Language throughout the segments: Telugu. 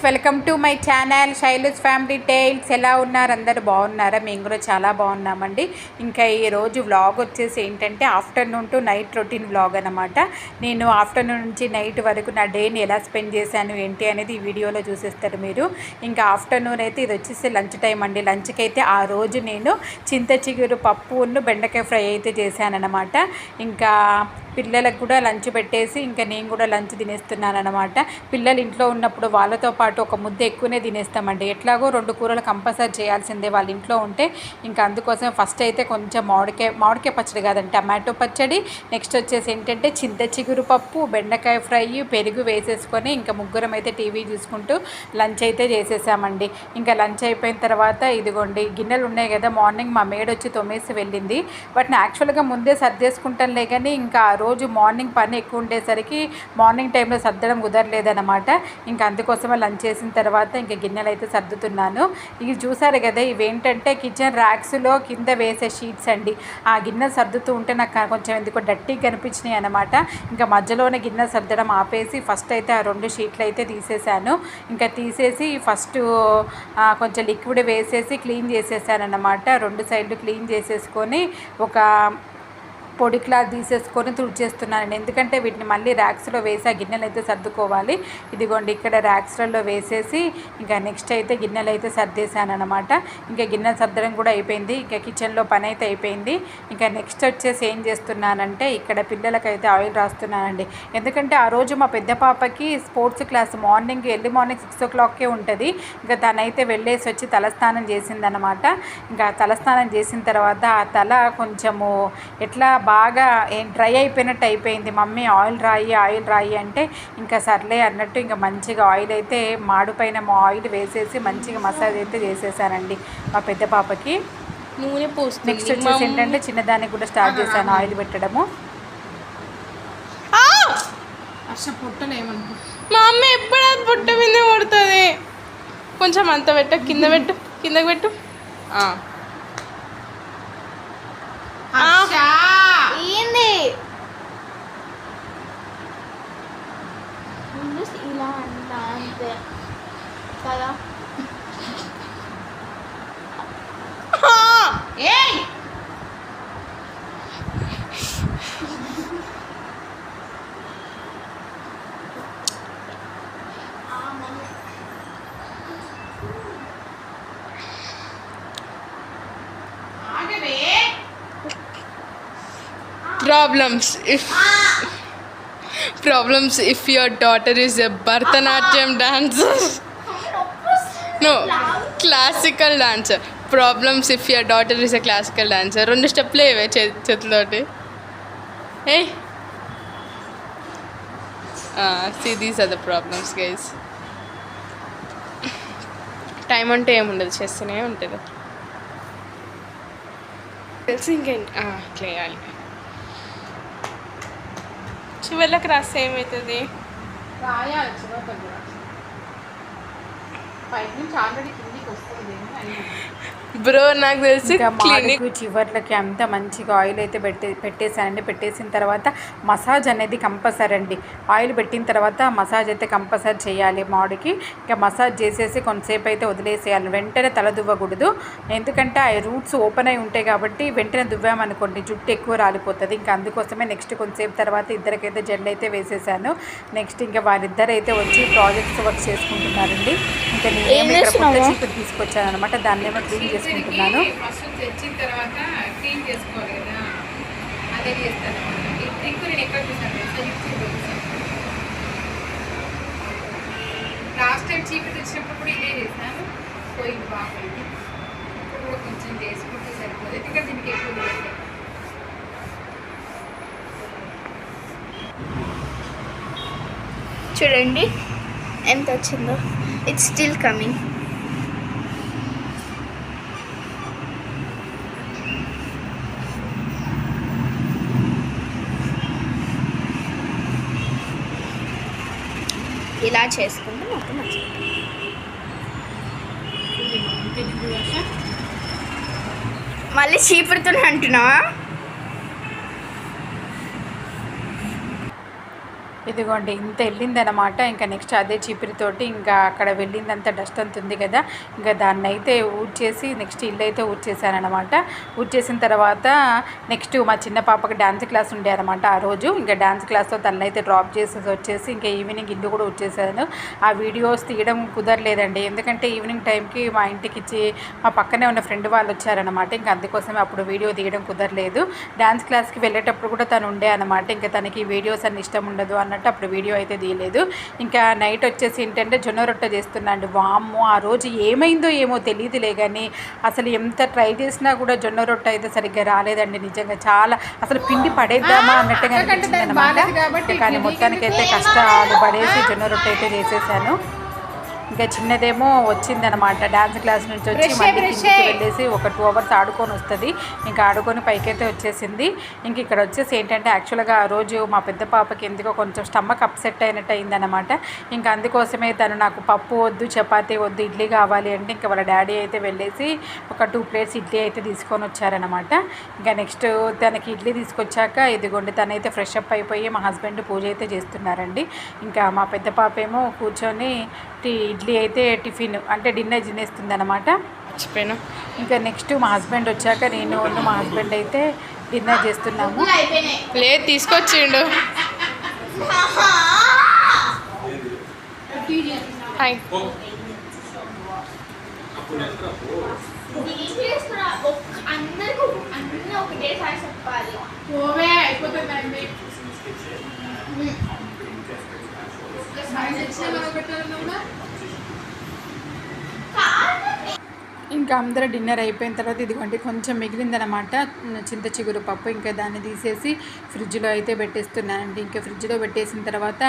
Welcome to my channel Shailu's family tales. ఎలా ఉన్నారు? అందరు బాగున్నారా? మేము కూడా చాలా బాగున్నామండి. ఇంకా ఈరోజు వ్లాగ్ వచ్చేసి ఏంటంటే afternoon to night routine vlog అనమాట. నేను ఆఫ్టర్నూన్ నుంచి నైట్ వరకు నా డేని ఎలా స్పెండ్ చేశాను ఏంటి అనేది ఈ వీడియోలో చూసేస్తారు మీరు. ఇంకా ఆఫ్టర్నూన్ అయితే ఇది వచ్చేసి లంచ్ టైం అండి. లంచ్కి అయితే ఆ రోజు నేను చింత చిగురు పప్పును బెండకాయ ఫ్రై అయితే చేశానన్నమాట. ఇంకా పిల్లలకు కూడా లంచ్ పెట్టేసి ఇంకా నేను కూడా లంచ్ తినేస్తున్నాను అనమాట. పిల్లలు ఇంట్లో ఉన్నప్పుడు వాళ్ళతో పాటు ఒక ముద్ద ఎక్కువనే తినేస్తామండి. ఎట్లాగో 2 కూరలు కంపల్సరీ చేయాల్సిందే వాళ్ళ ఇంట్లో ఉంటే. ఇంకా అందుకోసం ఫస్ట్ అయితే కొంచెం మామిడికాయ పచ్చడి కాదండి, టమాటో పచ్చడి, నెక్స్ట్ వచ్చేసి ఏంటంటే చింత చిగురు పప్పు, బెండకాయ ఫ్రై, పెరుగు వేసేసుకొని ఇంకా ముగ్గురం అయితే టీవీ చూసుకుంటూ లంచ్ అయితే చేసేసామండి. ఇంకా లంచ్ అయిపోయిన తర్వాత ఇదిగోండి గిన్నెలు ఉన్నాయి కదా, మార్నింగ్ మా మేడ్ వచ్చి తోమేసి వెళ్ళింది. వాటిని యాక్చువల్గా ముందే సర్దేసుకుంటానులే కానీ ఇంకా రోజు మార్నింగ్ పని ఎక్కువ ఉండేసరికి మార్నింగ్ టైంలో సర్దడం కుదరలేదన్నమాట. ఇంకా అందుకోసమే లంచ్ చేసిన తర్వాత ఇంకా గిన్నెలు అయితే సర్దుతున్నాను. ఇవి చూసారు కదా, ఇవేంటంటే కిచెన్ ర్యాక్స్లో కింద వేసే షీట్స్ అండి. ఆ గిన్నెలు సర్దుతూ ఉంటే నాకు కొంచెం ఎందుకో డట్టిగా కనిపించినాయి అనమాట. ఇంకా మధ్యలోనే గిన్నెలు సర్దడం ఆపేసి ఫస్ట్ అయితే ఆ 2 షీట్లు అయితే తీసేసాను. ఇంకా తీసేసి ఫస్ట్ కొంచెం లిక్విడ్ వేసేసి క్లీన్ చేసేసాను అన్నమాట. 2 సైడ్లు క్లీన్ చేసేసుకొని ఒక పొడి క్లాత్ తీసేసుకొని తుడిచేస్తున్నాను. ఎందుకంటే వీటిని మళ్ళీ ర్యాక్స్లో వేసి ఆ గిన్నెలు అయితే సర్దుకోవాలి. ఇదిగోండి ఇక్కడ ర్యాక్స్లలో వేసేసి ఇంకా నెక్స్ట్ అయితే గిన్నెలు అయితే సర్దేశాను అనమాట. ఇంకా గిన్నెలు సర్దడం కూడా అయిపోయింది. ఇంకా కిచెన్లో పని అయితే అయిపోయింది. ఇంకా నెక్స్ట్ వచ్చేసి ఏం చేస్తున్నానంటే ఇక్కడ పిల్లలకైతే ఆయిల్ రాస్తున్నానండి. ఎందుకంటే ఆ రోజు మా పెద్ద పాపకి స్పోర్ట్స్ క్లాస్ ఎర్లీ మార్నింగ్ 6 o'clockకే ఉంటుంది. ఇంకా తనైతే వెళ్ళేసి వచ్చి తలస్నానం చేసిందనమాట. ఇంకా తలస్నానం చేసిన తర్వాత ఆ తల కొంచెము ఎట్లా బాగా డ్రై అయిపోయినట్టు అయిపోయింది. మమ్మీ ఆయిల్ రాయి అంటే ఇంకా సర్లే అన్నట్టు ఇంకా మంచిగా ఆయిల్ అయితే మాడుపైన ఆయిల్ వేసేసి మంచిగా మసాజ్ అయితే చేసేసానండి మా పెద్ద పాపకి. నూనె పోసి నెక్స్ట్ వచ్చేసి ఏంటంటే చిన్నదానికి కూడా స్టార్ట్ చేశాను ఆయిల్ పెట్టడము. మా అమ్మ ఎప్పుడు అది పుట్ట మీద పడుతుంది. కొంచెం అంత పెట్టు, కిందకి పెట్టు. ఏంది ఇలా అంతే కదా. Problems if your daughter is a Bharatanatyam dancer. No, classical dancer. Problems if your daughter is a classical dancer. 2 స్టెప్లు ఇవే చేతులతోటి. Hey. See, these are the problems, guys. Time అంటే ఏముండదు, చేస్తూనే ఉంటుంది. తెలిసి ఇంకేంటి ఇట్లా వేయాలి. చివరికి రాస్తే ఏమవుతుంది? రాయాలి చివరికి పై నుంచి ఆల్రెడీ కిందికి వస్తుంది. బ్రో నాకు తెలిసి క్లినిక్ చివర్లకి అంతా మంచిగా ఆయిల్ అయితే పెట్టేసానండి. పెట్టేసిన తర్వాత మసాజ్ అనేది కంపల్సరీ అండి. ఆయిల్ పెట్టిన తర్వాత మసాజ్ అయితే కంపల్సరీ చేయాలి మాడికి. ఇంకా మసాజ్ చేసేసి కొంతసేపు అయితే వదిలేసేయాలి. వెంటనే తల దువ్వకూడదు. ఎందుకంటే ఆ రూట్స్ ఓపెన్ అయి ఉంటాయి కాబట్టి వెంటనే దువ్వామనుకోండి జుట్టు ఎక్కువ రాలిపోతుంది. ఇంకా అందుకోసమే నెక్స్ట్ కొంతసేపు తర్వాత ఇద్దరికైతే జెల్ అయితే వేసేసాను. నెక్స్ట్ ఇంకా వారిద్దరు అయితే వచ్చి ప్రాజెక్ట్స్ వర్క్ చేసుకుంటున్నారండి. ఇంకా నేను ఇక్కడ కొత్త చీపురు తీసుకొచ్చాను అనమాట. దాన్ని ఏమో క్లీన్ చేసుకుంటున్నాను. ఫస్ట్ తెచ్చిన తర్వాత క్లీన్ చేసుకోవాలి కదా, అదే చేస్తాను. ఈ ట్రిక్ నేను ఎక్కడ చూసాను, లాస్ట్ టైం చీపురు తెచ్చినప్పుడు కూడా ఇదే చేశాను. పోయింది బాగుంది. ఇప్పుడు కూడా కొంచెం చేసుకుంటే సరిపోదు, ఎందుకంటే దీనికి ఎక్కువ లేదు. చూడండి ఎంత వచ్చిందో. It's still coming. ఇలా చేసుకుంటే మొత్తం మంచిది. మళ్ళీ చీపురుతోనే అంటున్నావా? ఇదిగోండి ఇంత వెళ్ళిందనమాట. ఇంకా నెక్స్ట్ అదే చీపిరితోటి ఇంకా అక్కడ వెళ్ళిందంతా డస్ట్ అంత ఉంది కదా, ఇంకా దాన్ని అయితే ఊడ్చేసి నెక్స్ట్ ఇల్లు అయితే ఊడ్చేసానమాట. ఊడ్చేసిన తర్వాత నెక్స్ట్ మా చిన్న పాపకి డ్యాన్స్ క్లాస్ ఉండే అనమాట ఆ రోజు. ఇంకా డ్యాన్స్ క్లాస్తో తనైతే అయితే డ్రాప్ చేసేసి వచ్చేసి ఇంకా ఈవినింగ్ ఇల్లు కూడా ఊడ్చేసాను. ఆ వీడియోస్ తీయడం కుదరలేదండి, ఎందుకంటే ఈవినింగ్ టైంకి మా ఇంటికి ఇచ్చి మా పక్కనే ఉన్న ఫ్రెండ్ వాళ్ళు వచ్చారనమాట. ఇంకా అందుకోసమే అప్పుడు వీడియో తీయడం కుదరలేదు. డ్యాన్స్ క్లాస్కి వెళ్ళేటప్పుడు కూడా తను ఉండే అనమాట. ఇంకా తనకి వీడియోస్ అన్ని ఇష్టం ఉండదు అన్నట్టు అప్పుడు వీడియో అయితే తీయలేదు. ఇంకా నైట్ వచ్చేసి ఏంటంటే జొన్న రొట్టె చేస్తున్నా అండి. వామ్మో ఆ రోజు ఏమైందో ఏమో తెలియదులే కానీ అసలు ఎంత ట్రై చేసినా కూడా జొన్న రొట్టె అయితే సరిగ్గా రాలేదండి. నిజంగా చాలా అసలు పిండి పడేద్దామా అన్నట్టుగా అనిపించింది అనమాట. కానీ మొత్తానికైతే కష్టాలు పడేసి జొన్న రొట్టె అయితే చేసేసాను. ఇంకా చిన్నదేమో వచ్చిందనమాట డ్యాన్స్ క్లాస్ నుంచి వచ్చి మళ్ళీ కిందికి వెళ్ళేసి ఒక 2 hours ఆడుకొని వస్తుంది. ఇంకా ఆడుకొని పైకైతే వచ్చేసింది. ఇంక ఇక్కడ వచ్చేసి ఏంటంటే యాక్చువల్గా ఆ రోజు మా పెద్ద పాపకి ఎందుకో కొంచెం స్టమక్ అప్సెట్ అయినట్టు అయిందనమాట. ఇంకా అందుకోసమే తను నాకు పప్పు వద్దు, చపాతీ వద్దు, ఇడ్లీ కావాలి అంటే ఇంకా వాళ్ళ డాడీ అయితే వెళ్ళేసి ఒక 2 plates ఇడ్లీ అయితే తీసుకొని వచ్చారనమాట. ఇంకా నెక్స్ట్ తనకి ఇడ్లీ తీసుకొచ్చాక ఇదిగోండి తనైతే ఫ్రెష్ అప్ అయిపోయి మా హస్బెండ్ పూజ అయితే చేస్తున్నారండి. ఇంకా మా పెద్ద పాప ఏమో కూర్చొని ఇడ్లీ అయితే టిఫిన్ అంటే డిన్నర్ తినేస్తుంది అనమాట. మర్చిపోయాను. ఇంకా నెక్స్ట్ మా హస్బెండ్ వచ్చాక నేను మా హస్బెండ్ అయితే డిన్నర్ చేస్తున్నాము. లేదు తీసుకొచ్చిండు. హాయ్ అందరికీ ఒకటేసారి చెప్పాలి. అయిపోతుందండి. ఇంకా అందరూ డిన్నర్ అయిపోయిన తర్వాత ఇదిగోండి కొంచెం మిగిలిందనమాట చింత చిగురు పప్పు. ఇంకా దాన్ని తీసేసి ఫ్రిడ్జ్లో అయితే పెట్టేస్తున్నానండి. ఇంకా ఫ్రిడ్జ్లో పెట్టేసిన తర్వాత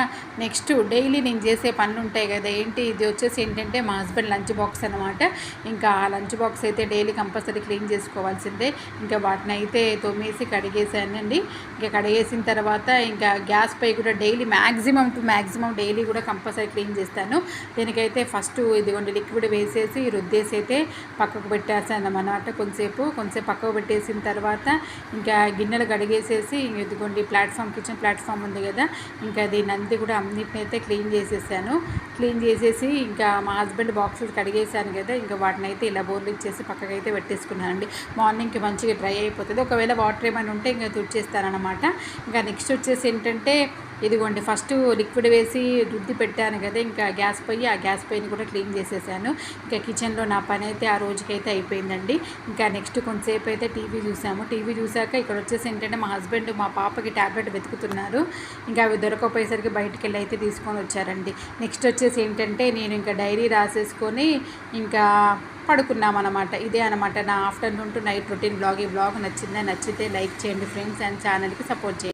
నెక్స్ట్ డైలీ నేను చేసే పనులు ఉంటాయి కదా. ఏంటి ఇది వచ్చేసి ఏంటంటే మా హస్బెండ్ లంచ్ బాక్స్ అనమాట. ఇంకా ఆ లంచ్ బాక్స్ అయితే డైలీ కంపల్సరీ క్లీన్ చేసుకోవాల్సిందే. ఇంకా వాటిని అయితే తోమేసి కడిగేసానండి. ఇంకా కడిగేసిన తర్వాత ఇంకా గ్యాస్ పై కూడా డైలీ మ్యాక్సిమం డైలీ కూడా కంపల్సరీ క్లీన్ చేస్తాను. దీనికైతే ఫస్ట్ ఇదిగోండి లిక్విడ్ వేసేసి రుద్దేసి అయితే పక్కకు పెట్టేసాను అన్నమాట. కొంచెంసేపు పక్కకు పెట్టేసిన తర్వాత ఇంకా గిన్నెలు కడిగేసేసి ఇదిగోండి కిచెన్ ప్లాట్ఫామ్ ఉంది కదా, ఇంకా దీన్ని కూడా అన్నిటిని అయితే క్లీన్ చేసేసాను. క్లీన్ చేసేసి ఇంకా మా హస్బెండ్ బాక్సెస్ కడిగేసాను కదా, ఇంకా వాటిని అయితే ఇలా బోర్లు ఇచ్చేసి పక్కకు అయితే పెట్టేసుకున్నానండి. మార్నింగ్కి మంచిగా డ్రై అయిపోతుంది. ఒకవేళ వాటర్ ఏమైనా ఉంటే ఇంకా తుడిచేస్తానమాట. ఇంకా నెక్స్ట్ వచ్చేసి ఏంటంటే ఇదిగోండి ఫస్ట్ లిక్విడ్ వేసి రుద్ది పెట్టాను కదా, ఇంకా ఆ గ్యాస్ పొయ్యిని కూడా క్లీన్ చేసేసాను. ఇంకా కిచెన్లో నా పని అయితే ఆ రోజుకైతే అయిపోయిందండి. ఇంకా నెక్స్ట్ కొంతసేపు అయితే టీవీ చూసాము. టీవీ చూసాక ఇక్కడ వచ్చేసి ఏంటంటే మా హస్బెండ్ మా పాపకి ట్యాబ్లెట్ వెతుకుతున్నారు. ఇంకా అవి దొరకపోయేసరికి బయటికి వెళ్ళి అయితే తీసుకొని వచ్చారండి. నెక్స్ట్ వచ్చేసి ఏంటంటే నేను ఇంకా డైరీ రాసేసుకొని ఇంకా పడుకున్నామన్నమాట. ఇదే అనమాట నా afternoon to night routine blog. ఈ బ్లాగ్ నచ్చితే లైక్ చేయండి ఫ్రెండ్స్, అండ్ ఛానల్కి సపోర్ట్ చేయండి.